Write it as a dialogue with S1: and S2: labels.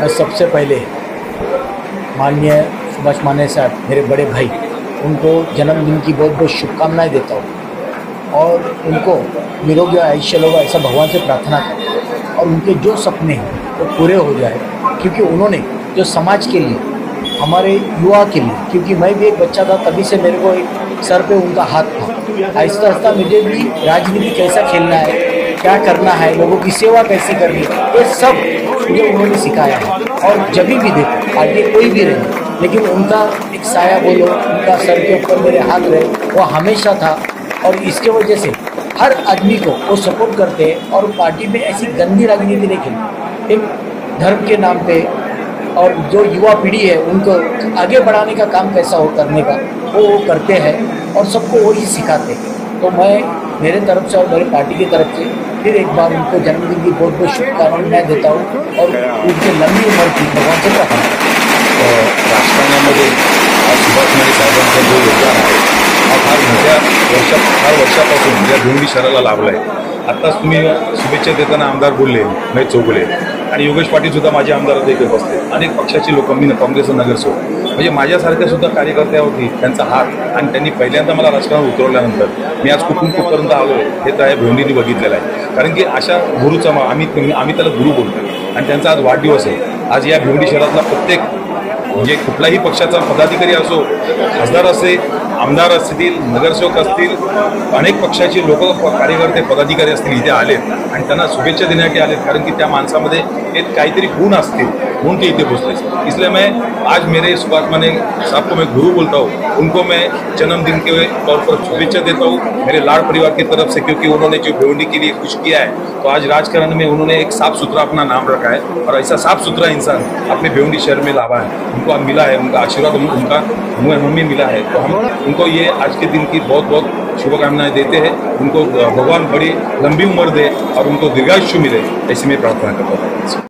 S1: मैं सबसे पहले माननीय सुभाष माने साहब, मेरे बड़े भाई, उनको जन्मदिन की बहुत बहुत शुभकामनाएं देता हूँ और उनको निरोगी आयुष्य लोग ऐसा भगवान से प्रार्थना करता और उनके जो सपने हैं वो पूरे हो जाए, क्योंकि उन्होंने जो समाज के लिए, हमारे युवा के लिए, क्योंकि मैं भी एक बच्चा था तभी से मेरे को एक सर पे उनका हाथ था। आहिस्ता आहिस्ता मुझे भी राजनीति कैसा खेलना है, क्या करना है, लोगों की सेवा कैसे करनी है, ये सब मुझे उन्होंने सिखाया है। और जब भी देखो पार्टी कोई भी रहे, लेकिन उनका एक साया बोलो, उनका सर के ऊपर मेरे हाथ रहे, वो हमेशा था। और इसके वजह से हर आदमी को वो सपोर्ट करते हैं और पार्टी में ऐसी गंदी राजनीति नहीं खेलती। एक धर्म के नाम पे और जो युवा पीढ़ी है उनको आगे बढ़ाने का काम कैसा हो करने का वो करते हैं और सबको वही सिखाते हैं। तो मैं मेरे तरफ से और मेरे पार्टी की तरफ से फिर एक बार उनको जन्मदिन की बहुत बहुत शुभकामनाएं देता हूँ और उनके लंबी उम्र की भगवान से प्रार्थना करता हूँ।
S2: राजकारणामध्ये आज सुभाष माने साहेबांचं जो योगदान आहे हा फार वर्षापासून या भिवंडी शहराला लाभला आहे। आत्ताच तुम्ही शुभेच्छा देताना आमदार बोलले महेश चौगुले आणि योगेश पाटील सुद्धा माझे आमदार देखील बसले, अनेक पक्षाची लोक, मी काँग्रेसचा नगरसेवक, म्हणजे माझ्यासारख्या सुद्धा कार्यकर्त्यावरती त्यांचा हात आणि त्यांनी पहिल्यांदा मला राजकारणात उतरवल्यानंतर मी आज कुठपर्यंत आलो आहे हे तर या भिवंडीने बघितलेलं आहे। कारण की अशा गुरुचा आम्ही त्याला गुरु बोलतो आणि त्यांचा आज वाढदिवस आहे। आज या भिवंडी शहरातला प्रत्येक म्हणजे कुठलाही पक्षाचा पदाधिकारी असो, खासदार असे, आमदार असतील, नगरसेवक असतील, अनेक पक्षाचे लोक, कार्यकर्ते, पदाधिकारी असतील इथे आलेत आणि त्यांना शुभेच्छा देण्यासाठी आलेत। कारण की त्या माणसामध्ये एक काहीतरी गुण असतील म्हणून ते इथे पोहोचले। इसलिए मैं आज मेरे सुभाष माने साहब को मैं गुरु बोलता हूँ, उनको मैं जन्मदिन के तौर पर शुभेच्छा देता हूँ मेरे लाड़ परिवार की तरफ से, क्योंकि उन्होंने जो भिवंडी के लिए कुछ किया है तो आज राजकारण में उन्होंने एक साफ सुथरा अपना नाम रखा है और ऐसा साफ सुथरा इंसान अपने भिवंडी शहर में लावा है, उनको अब मिला है, उनका आशीर्वाद उनका हमें मिला है। तो हम उनको ये आज के दिन की बहुत बहुत शुभकामनाएं देते हैं। उनको भगवान बड़ी लंबी उम्र दे और उनको दीर्घायुष्य मिले, ऐसी मैं प्रार्थना करता हूँ।